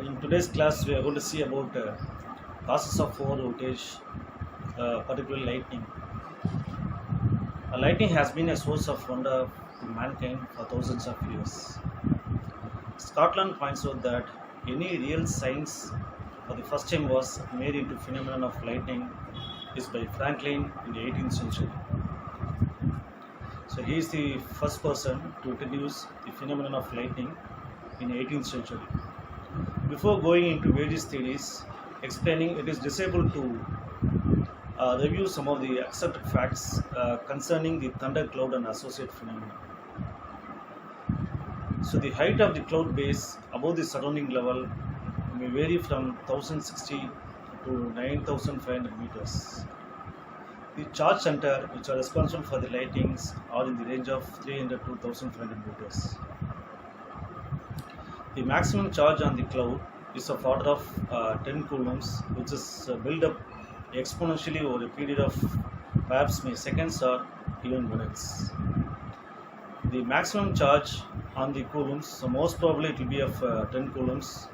In today's class, we are going to see about causes of overvoltage, particularly lightning. Lightning has been a source of wonder to mankind for thousands of years. Scotland points out that any real science for the first time was made into phenomenon of lightning is by Franklin in the 18th century. So he is the first person to introduce the phenomenon of lightning in the 18th century. Before going into various theories explaining, it is desirable to review some of the accepted facts concerning the thundercloud and associated phenomena. So the height of the cloud base above the surrounding level may vary from 1060 to 9500 meters. The charge center, which are responsible for the lightnings, are in the range of 300 to 1500 meters. The maximum charge on the cloud is of order of 10 coulombs, which is built up exponentially over a period of perhaps seconds or even minutes. The maximum charge on the coulombs, so most probably it will be of 10 coulombs,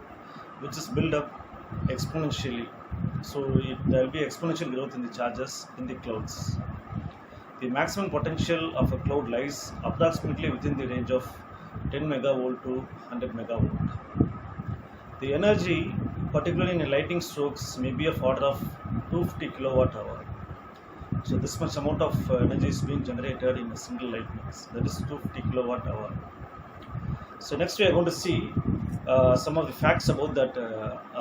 which is built up exponentially. So there will be exponential growth in the charges in the clouds. The maximum potential of a cloud lies approximately within the range of 10 megavolt to 100 megavolt. The energy, particularly in lightning strokes, may be of order of 250 kilowatt hour. So this much amount of energy is being generated in a single lightning. That is 250 kilowatt hour. So next we are going to see some of the facts about that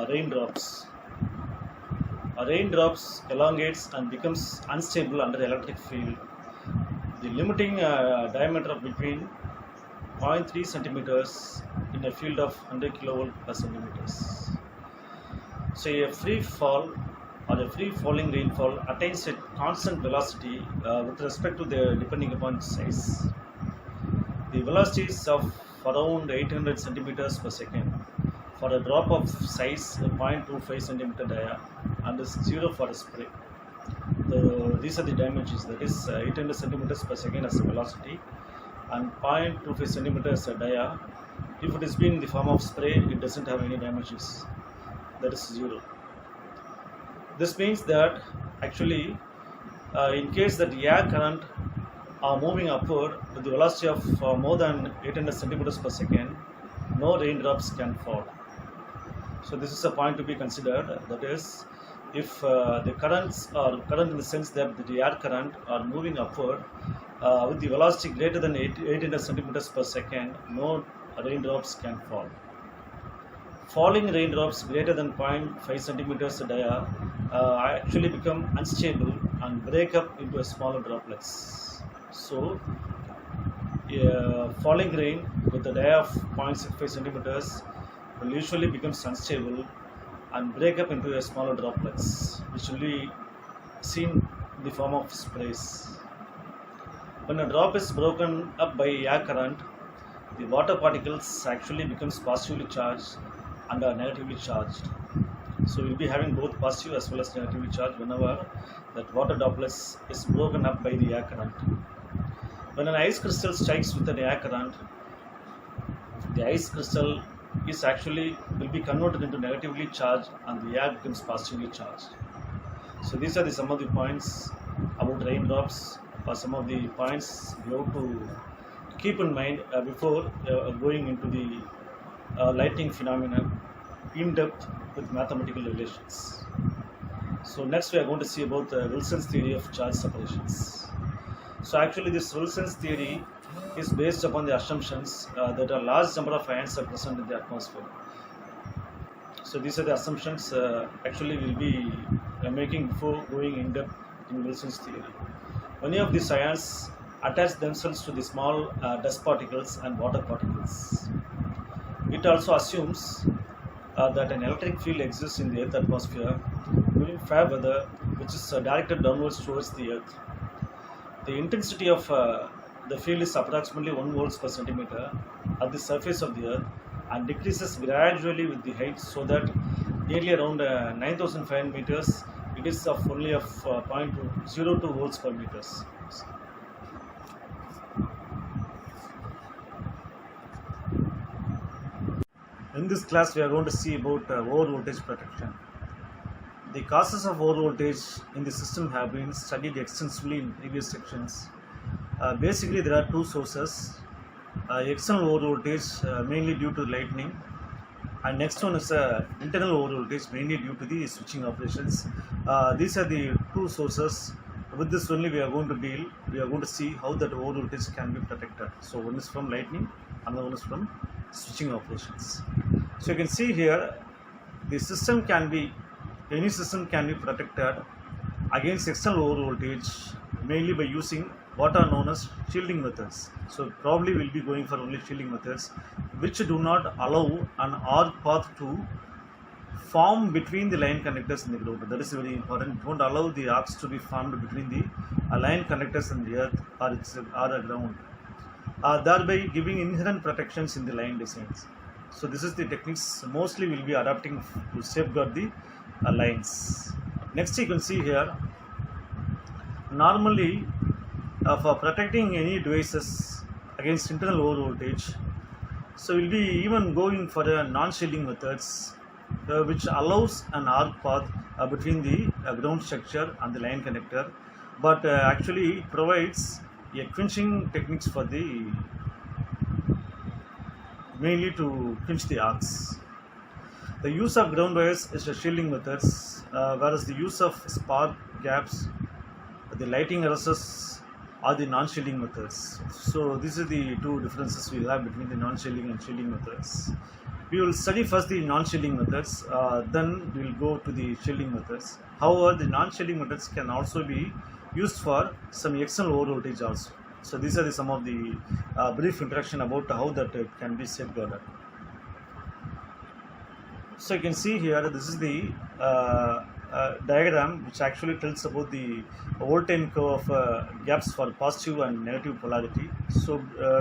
raindrops. Raindrops elongates and becomes unstable under the electric field. The limiting diameter of between 0.3 centimeters in a field of 100 kilovolt per centimeters. So a free fall or a free falling rainfall attains a constant velocity with respect to the depending upon size. The velocity is of around 800 centimeters per second for a drop of size 0.25 centimeter dia and is 0 for a spray. These are the dimensions, that is 800 centimeters per second as a velocity and 0.25 centimeters a dia. If it is being in the form of spray, it doesn't have any dimensions, that is 0. This means that actually in case that the air current are moving upward with the velocity of more than 800 centimeters per second, no raindrops can fall. So this is a point to be considered, that is, if the currents are current in the sense that the air current are moving upward with the velocity greater than 800 centimeters per second, no raindrops can fall. Falling raindrops greater than 0.5 centimeters dia actually become unstable and break up into smaller droplets. So falling rain with a dia of 0.65 centimeters will usually becomes unstable and break up into smaller droplets, which will be seen in the form of sprays. When a drop is broken up by air current, the water particles actually becomes positively charged and are negatively charged. So we will be having both positive as well as negatively charged whenever that water droplets is broken up by the air current. When an ice crystal strikes with an air current, the ice crystal is actually will be converted into negatively charged and the air becomes positively charged. So these are some of the points about raindrops, or some of the points you have to keep in mind before going into the lightning phenomenon in depth with mathematical relations. So next we are going to see about Wilson's theory of charge separations. So actually this Wilson's theory is based upon the assumptions that a large number of ions are present in the atmosphere. So these are the assumptions actually we'll be making before going in depth in Wilson's theory. Many of these ions attach themselves to the small dust particles and water particles. It also assumes that an electric field exists in the Earth atmosphere during fair weather, which is directed downwards towards the Earth. The intensity of the field is approximately 1 volt per centimeter at the surface of the Earth and decreases gradually with the height, so that nearly around 9500 meters it is of only of 0.02 volts per meters. in this class we are going to see about over voltage protection. The causes of over voltage in the system have been studied extensively in previous sections. Basically there are two sources. External over voltage mainly due to lightning, and next one is internal over voltage mainly due to the switching operations. These are the two sources. With this only we are going to deal. We are going to see how that over voltage can be protected. So one is from lightning, another one is from switching operations. So you can see here the system can be, any system can be protected against external over voltage mainly by using what are known as shielding methods. So probably we'll be going for only shielding methods which do not allow an arc path to form between the line conductors and the ground. That is very important. Don't allow the arcs to be formed between the line conductors and the earth or the ground, thereby giving inherent protections in the line designs. So this is the techniques mostly will be adapting to safeguard the lines. Next you can see here, normally for protecting any devices against internal over voltage, so we'll be even going for a non-shielding methods which allows an arc path between the ground structure and the line connector, but actually provides a quenching techniques for the mainly to quench the arcs. The use of ground wires is a shielding methods, whereas the use of spark gaps, the lighting arresters are the non-shielding methods. So these are the two differences we have between the non-shielding and shielding methods. We will study first the non-shielding methods, then we will go to the shielding methods. However, the non-shielding methods can also be used for some external over voltage also. So these are some of the brief introduction about how that can be safeguarded. So you can see here, this is the diagram which actually tells about the voltage curve of gaps for positive and negative polarity. So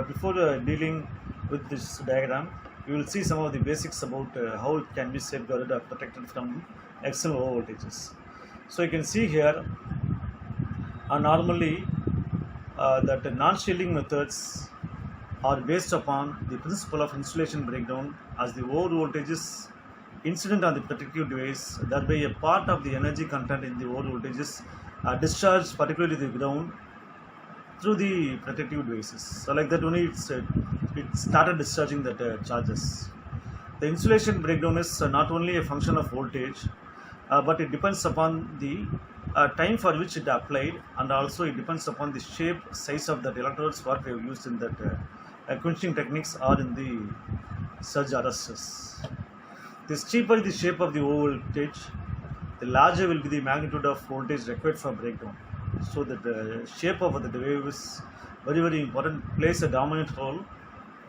before dealing with this diagram, we will see some of the basics about how it can be safeguarded or protected from external over voltages. So you can see here, normally that the non-shielding methods are based upon the principle of insulation breakdown, as the over voltages incident on the protective device, thereby a part of the energy content in the over voltages discharged particularly the ground through the protective devices. So like that only it started discharging the charges. The insulation breakdown is not only a function of voltage, but it depends upon the time for which it applied, and also it depends upon the shape, size of that electrodes what we have used in that quenching techniques or in the surge arresters. The steeper the shape of the over voltage, the larger will be the magnitude of voltage required for breakdown. So that the shape of the wave is very, very important, plays a dominant role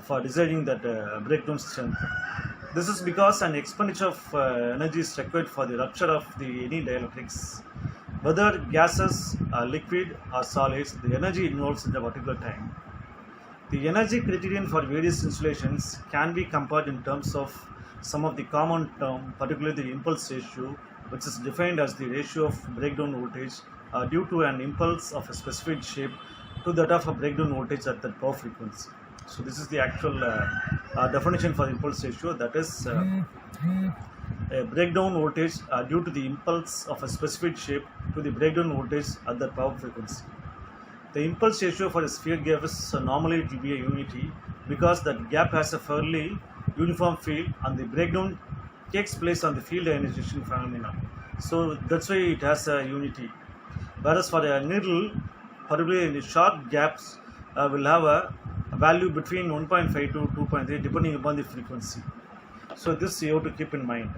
for deciding that breakdown strength. This is because an expenditure of energy is required for the rupture of any dielectrics. Whether gases, liquid or solids, the energy involved in a particular time. The energy criterion for various insulations can be compared in terms of some of the common term, particularly the impulse ratio, which is defined as the ratio of breakdown voltage due to an impulse of a specific shape to that of a breakdown voltage at that power frequency. So this is the actual definition for the impulse ratio, that is a breakdown voltage due to the impulse of a specific shape to the breakdown voltage at that power frequency. The impulse ratio for a sphere gap is normally it will be a unity, because that gap has a fairly uniform field and the breakdown takes place on the field ionization phenomena. So that's why it has a unity. Whereas for a needle, particularly in the short gaps, will have a value between 1.5 to 2.3 depending upon the frequency. So this you have to keep in mind.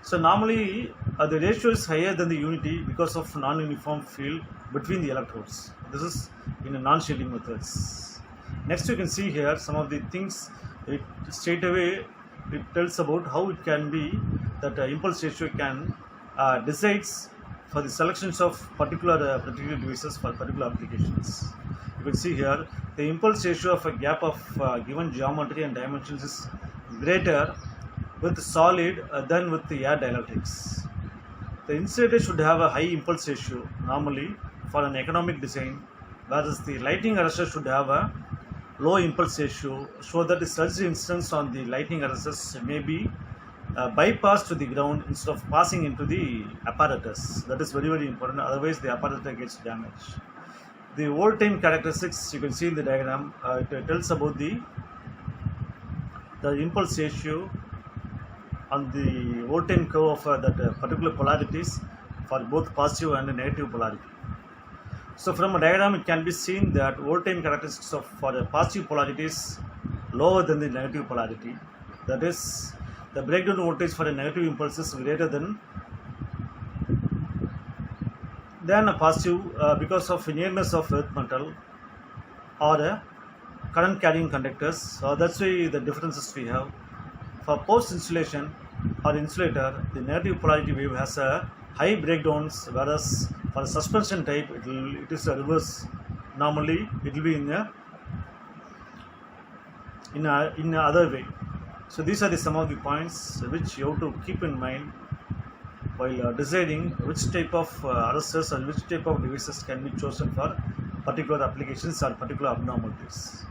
So normally the ratio is higher than the unity because of non-uniform field between the electrodes. This is in a non-shielding methods. Next you can see here some of the things. It straight away it tells about how it can be that impulse ratio can decides for the selections of particular protective devices for particular applications. You can see here the impulse ratio of a gap of given geometry and dimensions is greater with solid than with the air dielectrics. The insulator should have a high impulse ratio normally for an economic design, whereas the lighting arrestor should have a low impulse ratio, so that the surge instance on the lightning arresters may be bypassed to the ground instead of passing into the apparatus. That is very, very important. Otherwise, the apparatus gets damaged. The hold time characteristics you can see in the diagram. It tells about the impulse ratio on the hold time curve of that particular polarities for both positive and negative polarity. So from a diagram, it can be seen that hold time characteristics for the positive polarity is lower than the negative polarity. That is, the breakdown voltage for a negative impulse is greater than a positive because of nearness of earth metal or a current carrying conductors. So that's why the differences we have. For post insulation or insulator, the negative polarity wave has a high breakdowns, whereas for suspension type it is a reverse. Normally it will be in a other way. So these are some of the points which you have to keep in mind while deciding which type of arresters or which type of devices can be chosen for particular applications or particular abnormalities.